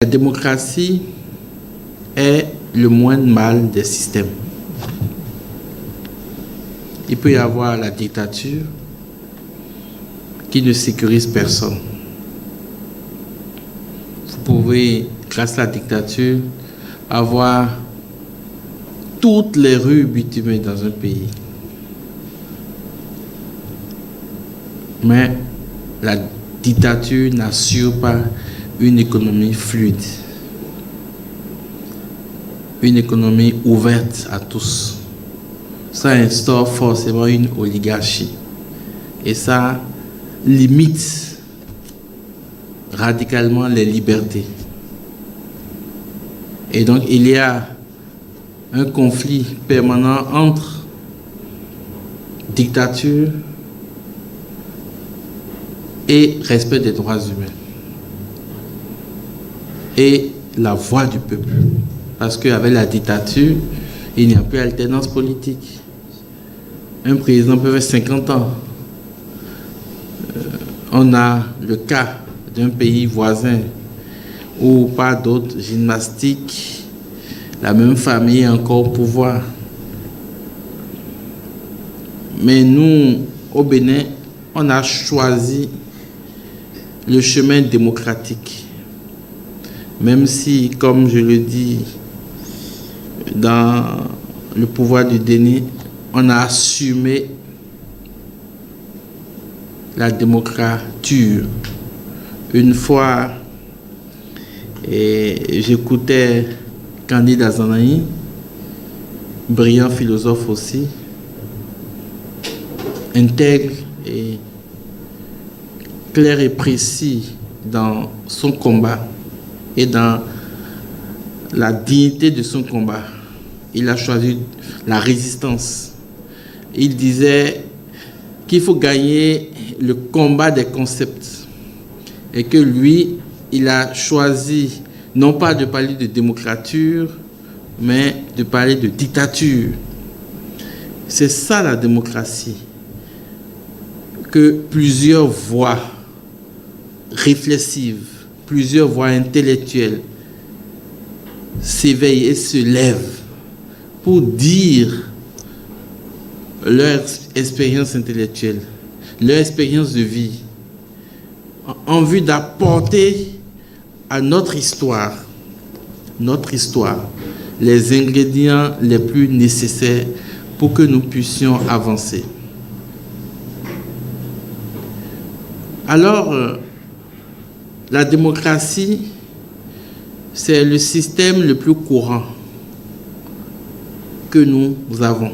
La démocratie est le moindre mal des systèmes. Il peut y avoir la dictature qui ne sécurise personne. Vous pouvez, grâce à la dictature, avoir toutes les rues bitumées dans un pays. Mais la dictature n'assure pas une économie fluide, une économie ouverte à tous. Ça instaure forcément une oligarchie et ça limite radicalement les libertés. Et donc il y a un conflit permanent entre dictature et respect des droits humains et la voix du peuple. Parce qu'avec la dictature, il n'y a plus d'alternance politique. Un président peut faire 50 ans. On a le cas d'un pays voisin où pas d'autres gymnastiques, la même famille est encore au pouvoir. Mais nous, au Bénin, on a choisi le chemin démocratique. Même si, comme je le dis, dans le pouvoir du déni, on a assumé la démocrature. Une fois, j'écoutais Candide Azanaï, brillant philosophe aussi, intègre et clair et précis dans son combat et dans la dignité de son combat. Il a choisi la résistance. Il disait qu'il faut gagner le combat des concepts et que lui, il a choisi non pas de parler de démocrature, mais de parler de dictature. C'est ça la démocratie, que plusieurs voix réflexives, plusieurs voix intellectuelles s'éveillent et se lèvent pour dire leur expérience intellectuelle, leur expérience de vie, en vue d'apporter à notre histoire, les ingrédients les plus nécessaires pour que nous puissions avancer. Alors, la démocratie, c'est le système le plus courant que nous avons.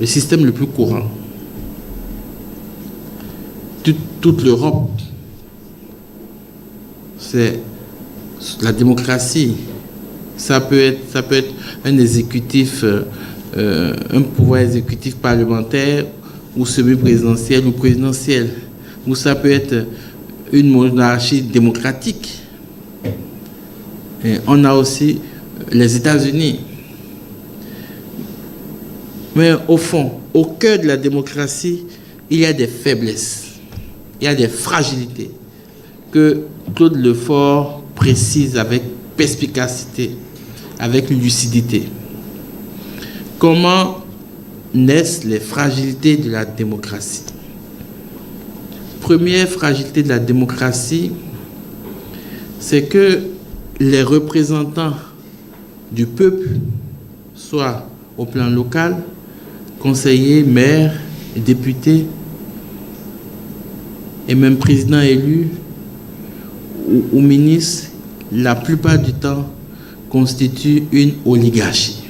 Le système le plus courant. Toute l'Europe, c'est la démocratie. Ça peut être un exécutif, un pouvoir exécutif parlementaire ou semi-présidentiel ou présidentiel. Ou ça peut être une monarchie démocratique. Et on a aussi les États-Unis. Mais au fond, au cœur de la démocratie, il y a des faiblesses, il y a des fragilités que Claude Lefort précise avec perspicacité, avec lucidité. Comment naissent les fragilités de la démocratie? Première fragilité de la démocratie, c'est que les représentants du peuple, soit au plan local, conseillers, maires, députés, et même présidents élus ou ministres, la plupart du temps, constituent une oligarchie.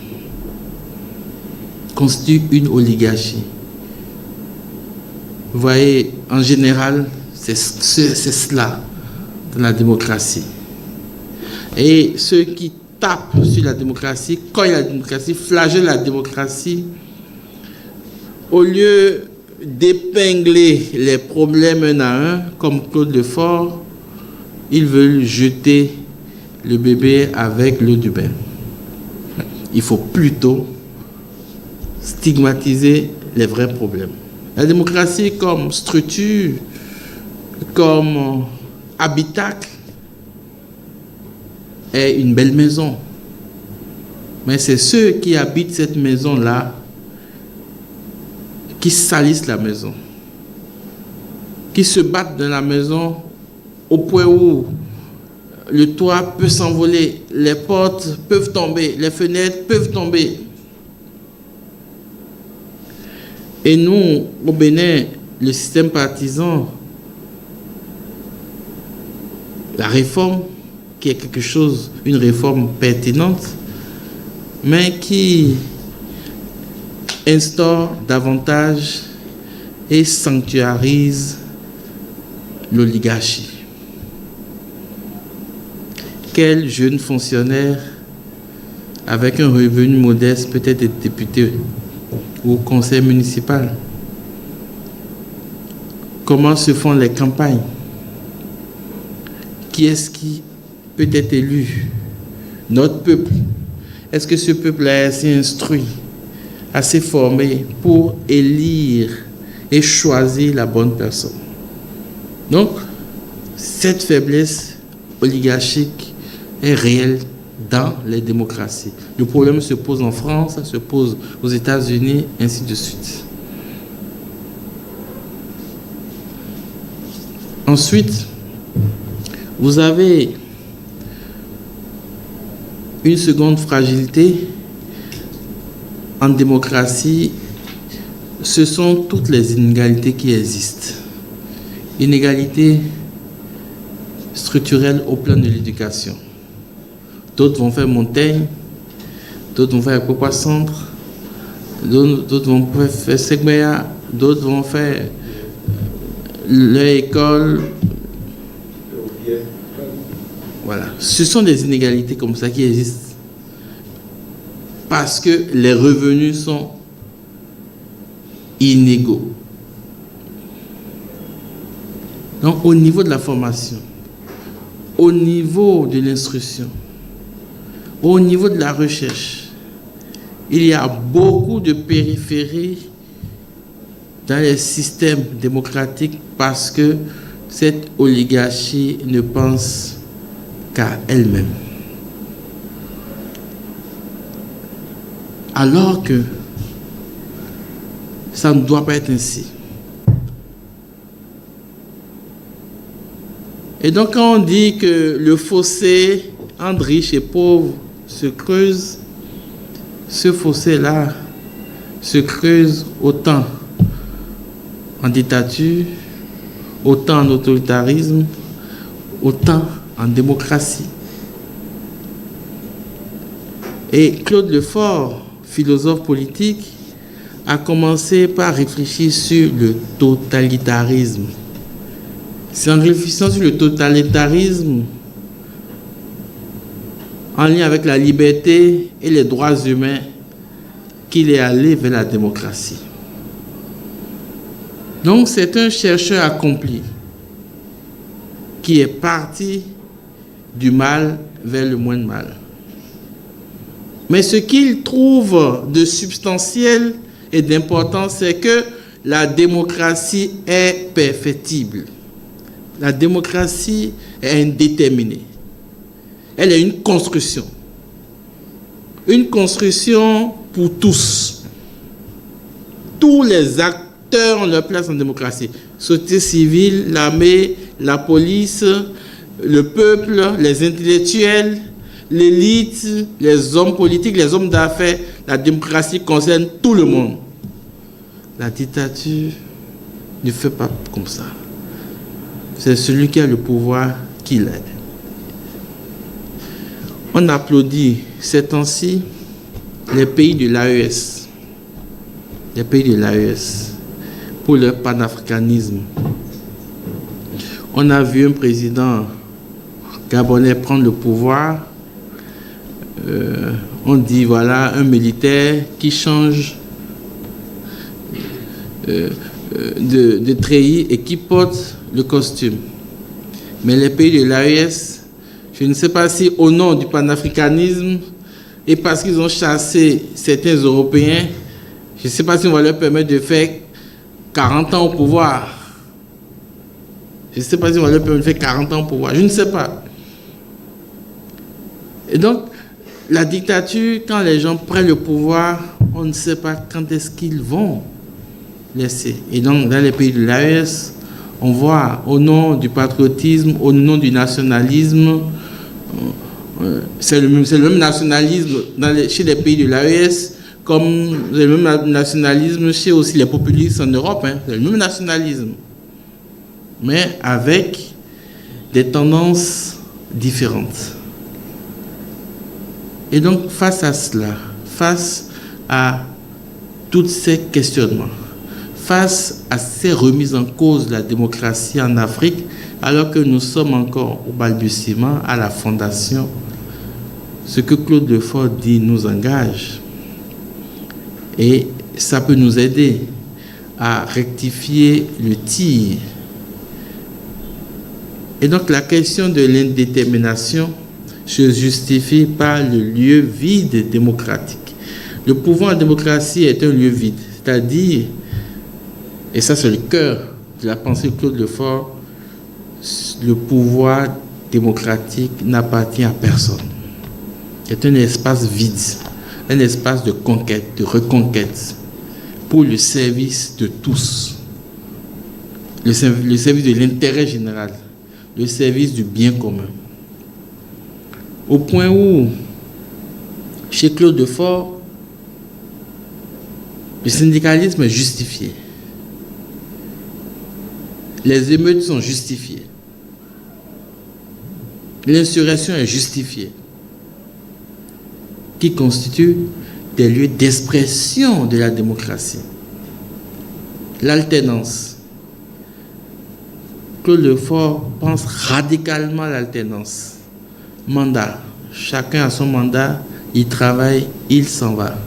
Vous voyez, en général, c'est cela dans la démocratie. Et ceux qui tapent sur la démocratie, quand il y a la démocratie, flagellent la démocratie, au lieu d'épingler les problèmes un à un, comme Claude Lefort, ils veulent jeter le bébé avec l'eau du bain. Il faut plutôt stigmatiser les vrais problèmes. La démocratie comme structure, comme habitacle, est une belle maison. Mais c'est ceux qui habitent cette maison-là qui salissent la maison, qui se battent dans la maison au point où le toit peut s'envoler, les portes peuvent tomber, les fenêtres peuvent tomber. Et nous, au Bénin, le système partisan, la réforme, qui est quelque chose, une réforme pertinente, mais qui instaure davantage et sanctuarise l'oligarchie. Quel jeune fonctionnaire avec un revenu modeste peut être député ou conseil municipal? Comment se font les campagnes? Qui est-ce qui peut être élu? Notre peuple. Est-ce que ce peuple est assez instruit, assez formé pour élire et choisir la bonne personne? Donc, cette faiblesse oligarchique est réelle dans les démocraties. Le problème se pose en France, ça se pose aux États-Unis, ainsi de suite. Ensuite, vous avez une seconde fragilité en démocratie, ce sont toutes les inégalités qui existent. Inégalités structurelles au plan de l'éducation. D'autres vont faire Montaigne, d'autres vont faire Popa Centre, d'autres vont faire Segmeya, d'autres vont faire leur école. Voilà. Ce sont des inégalités comme ça qui existent parce que les revenus sont inégaux. Donc, au niveau de la formation, au niveau de l'instruction, au niveau de la recherche, il y a beaucoup de périphéries dans les systèmes démocratiques parce que cette oligarchie ne pense qu'à elle-même. Alors que ça ne doit pas être ainsi. Et donc quand on dit que le fossé entre riches et pauvres se creuse, ce fossé-là se creuse autant en dictature, autant en autoritarisme, autant en démocratie. Et Claude Lefort, philosophe politique, a commencé par réfléchir sur le totalitarisme. C'est en réfléchissant sur le totalitarisme, en lien avec la liberté et les droits humains, qu'il est allé vers la démocratie. Donc c'est un chercheur accompli qui est parti du mal vers le moins de mal. Mais ce qu'il trouve de substantiel et d'important, c'est que la démocratie est perfectible. La démocratie est indéterminée. Elle est une construction. Une construction pour tous. Tous les acteurs ont leur place en démocratie. Société civile, l'armée, la police, le peuple, les intellectuels, l'élite, les hommes politiques, les hommes d'affaires. La démocratie concerne tout le monde. La dictature ne fait pas comme ça. C'est celui qui a le pouvoir qui l'aide. On applaudit ces temps-ci les pays de l'AES. Les pays de l'AES pour leur panafricanisme. On a vu un président gabonais prendre le pouvoir. On dit voilà un militaire qui change de treillis et qui porte le costume. Mais les pays de l'AES, je ne sais pas si au nom du panafricanisme et parce qu'ils ont chassé certains Européens, je ne sais pas si on va leur permettre de faire 40 ans au pouvoir. Je ne sais pas si on va leur permettre de faire 40 ans au pouvoir. Je ne sais pas. Et donc, la dictature, quand les gens prennent le pouvoir, on ne sait pas quand est-ce qu'ils vont laisser. Et donc, dans les pays de l'AES, on voit au nom du patriotisme, au nom du nationalisme, c'est le même nationalisme chez les pays de l'AES, comme le même nationalisme chez aussi les populistes en Europe. C'est le même nationalisme, mais avec des tendances différentes. Et donc, face à cela, face à tous ces questionnements, face à ces remises en cause de la démocratie en Afrique, alors que nous sommes encore au balbutiement, à la fondation, ce que Claude Lefort dit nous engage. Et ça peut nous aider à rectifier le tir. Et donc, la question de l'indétermination se justifie par le lieu vide démocratique. Le pouvoir en démocratie est un lieu vide, c'est-à-dire, et ça c'est le cœur de la pensée de Claude Lefort, le pouvoir démocratique n'appartient à personne. C'est un espace vide, un espace de conquête, de reconquête, pour le service de tous, le service de l'intérêt général, le service du bien commun. Au point où, chez Claude Lefort, le syndicalisme est justifié. Les émeutes sont justifiées. L'insurrection est justifiée, qui constituent des lieux d'expression de la démocratie. L'alternance. Claude Lefort pense radicalement à l'alternance. Mandat. Chacun a son mandat, il travaille, il s'en va.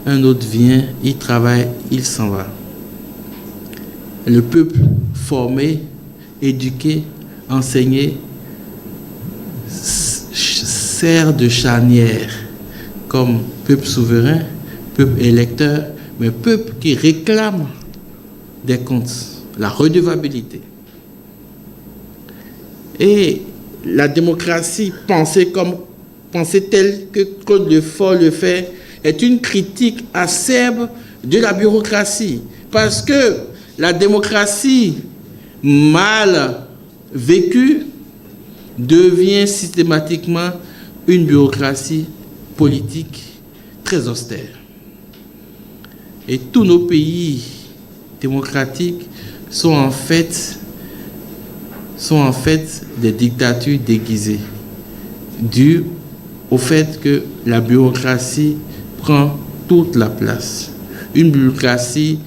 Un autre vient, il travaille, il s'en va. Le peuple formé, éduqué, enseigné, sert de charnière comme peuple souverain, peuple électeur, mais peuple qui réclame des comptes, la redevabilité. Et la démocratie pensée telle que Claude Lefort le fait est une critique acerbe de la bureaucratie, parce que la démocratie mal vécue devient systématiquement une bureaucratie politique très austère. Et tous nos pays démocratiques sont en fait des dictatures déguisées, dues au fait que la bureaucratie prend toute la place. Une bureaucratie,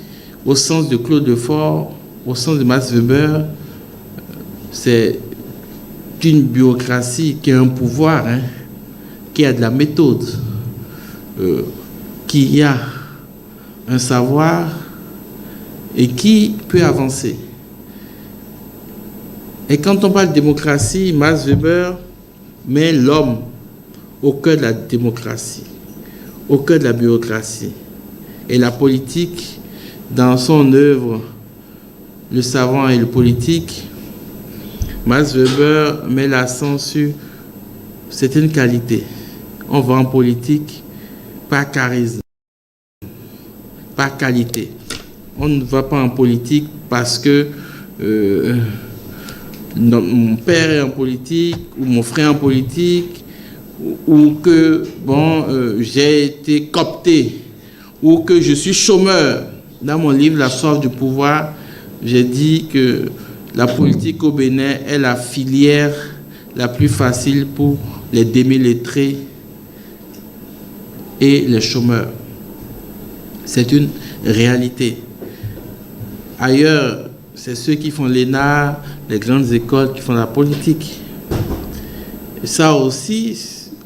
au sens de Claude Lefort, au sens de Max Weber, c'est une bureaucratie qui a un pouvoir, qui a de la méthode, qui a un savoir et qui peut avancer. Et quand on parle de démocratie, Max Weber met l'homme au cœur de la démocratie, au cœur de la bureaucratie. Et la politique, dans son œuvre, Le savant et le politique, Max Weber met l'accent sur certaines qualités. On va en politique par charisme, par qualité. On ne va pas en politique parce que mon père est en politique, ou mon frère est en politique, ou que j'ai été coopté, ou que je suis chômeur. Dans mon livre La soif du pouvoir, j'ai dit que la politique au Bénin est la filière la plus facile pour les demi-lettrés et les chômeurs. C'est une réalité. Ailleurs, c'est ceux qui font l'ENA, les grandes écoles qui font la politique. Et ça aussi,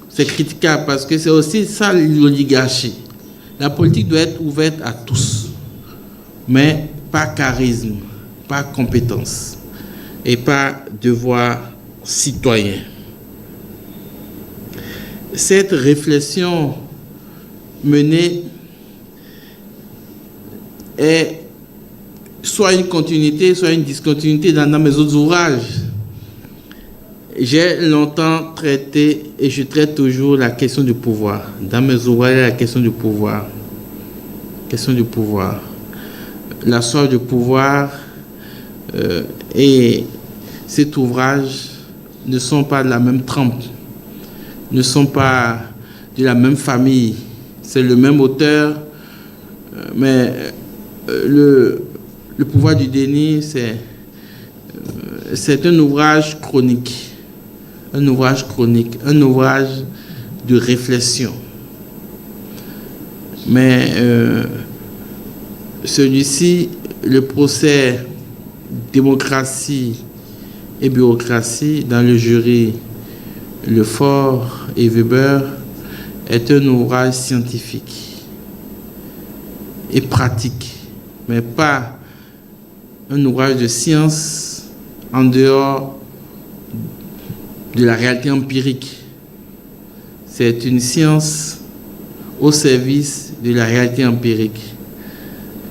c'est critiquable parce que c'est aussi ça l'oligarchie. La politique doit être ouverte à tous, mais par charisme, par compétence et par devoir citoyen. Cette réflexion menée est soit une continuité, soit une discontinuité dans mes autres ouvrages. J'ai longtemps traité et je traite toujours la question du pouvoir. Dans mes ouvrages, la question du pouvoir. Question du pouvoir. La soif du pouvoir et cet ouvrage ne sont pas de la même trempe, ne sont pas de la même famille. C'est le même auteur, mais le pouvoir du déni, c'est un ouvrage chronique. Un ouvrage chronique, un ouvrage de réflexion. Mais celui-ci, le procès démocratie et bureaucratie dans le jury Lefort et Weber est un ouvrage scientifique et pratique, mais pas un ouvrage de science en dehors de la réalité empirique. C'est une science au service de la réalité empirique.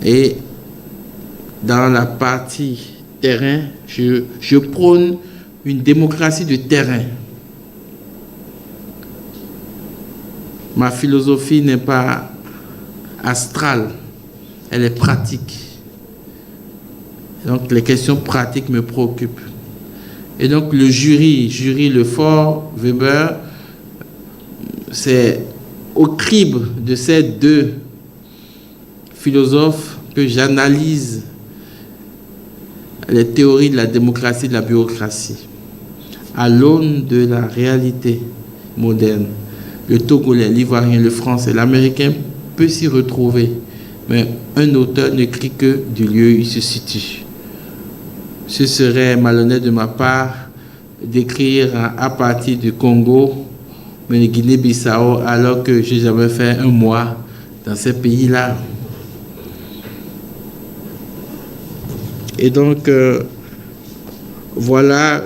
Et dans la partie terrain, je prône une démocratie de terrain. Ma philosophie n'est pas astrale, elle est pratique. Donc les questions pratiques me préoccupent. Et donc le jury Lefort, Weber, c'est au crible de ces deux philosophes que j'analyse les théories de la démocratie et de la bureaucratie à l'aune de la réalité moderne. Le Togolais, l'Ivoirien, le Français, l'Américain peut s'y retrouver, mais un auteur ne crie que du lieu où il se situe. Ce serait malhonnête de ma part d'écrire à partir du Congo, mais de Guinée-Bissau, alors que je n'ai jamais fait un mois dans ces pays-là. Et donc, voilà,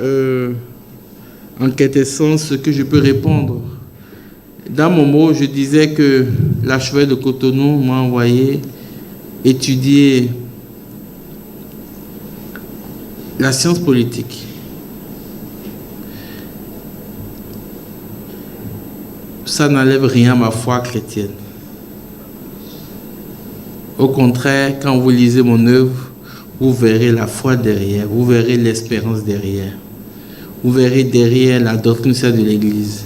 en quelque sorte, ce que je peux répondre. Dans mon mot, je disais que l'archevêque de Cotonou m'a envoyé étudier la science politique. Ça n'enlève rien à ma foi chrétienne. Au contraire, quand vous lisez mon œuvre, vous verrez la foi derrière, vous verrez l'espérance derrière, vous verrez derrière la doctrine sociale de l'Église.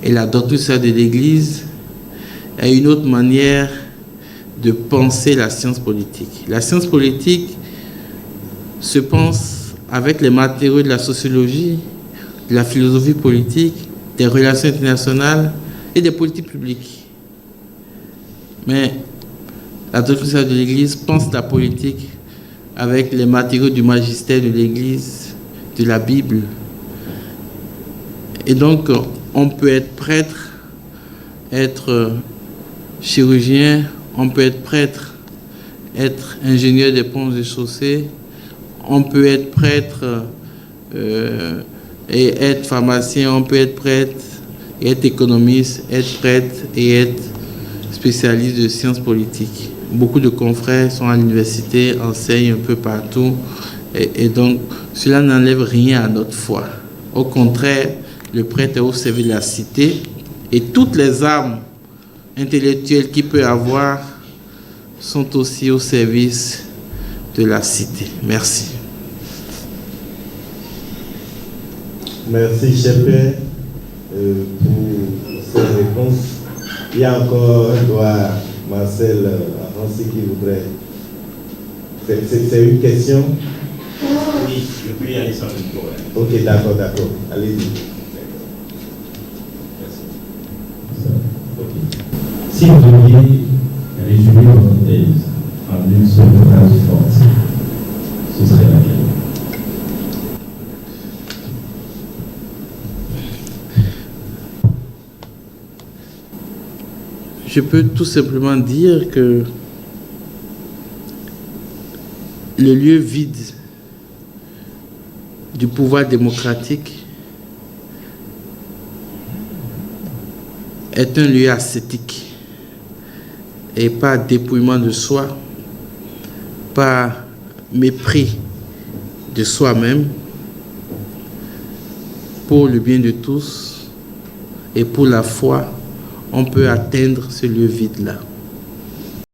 Et la doctrine sociale de l'Église est une autre manière de penser la science politique. La science politique se pense avec les matériaux de la sociologie, de la philosophie politique, des relations internationales et des politiques publiques. Mais la doctrine sociale de l'Église pense la politique avec les matériaux du magistère de l'Église, de la Bible. Et donc, on peut être prêtre, être chirurgien, on peut être prêtre, être ingénieur des ponts et chaussées, on peut être prêtre et être pharmacien, on peut être prêtre et être économiste, être prêtre et être spécialiste de sciences politiques. Beaucoup de confrères sont à l'université, enseignent un peu partout, et donc cela n'enlève rien à notre foi. Au contraire, le prêtre est au service de la cité et toutes les armes intellectuelles qu'il peut avoir sont aussi au service de la cité. Merci. Merci, cher Père, pour ces réponses. Il y a encore un doigt, Marcel Avancy, qui voudrait. C'est une question? Oui, je peux y aller sans problème. Ok, d'accord. Allez-y. Si vous deviez résumer votre thèse en une seule phrase forte, ce serait laquelle? Je peux tout simplement dire que le lieu vide du pouvoir démocratique est un lieu ascétique et pas dépouillement de soi, pas mépris de soi-même pour le bien de tous et pour la foi, on peut atteindre ce lieu vide-là.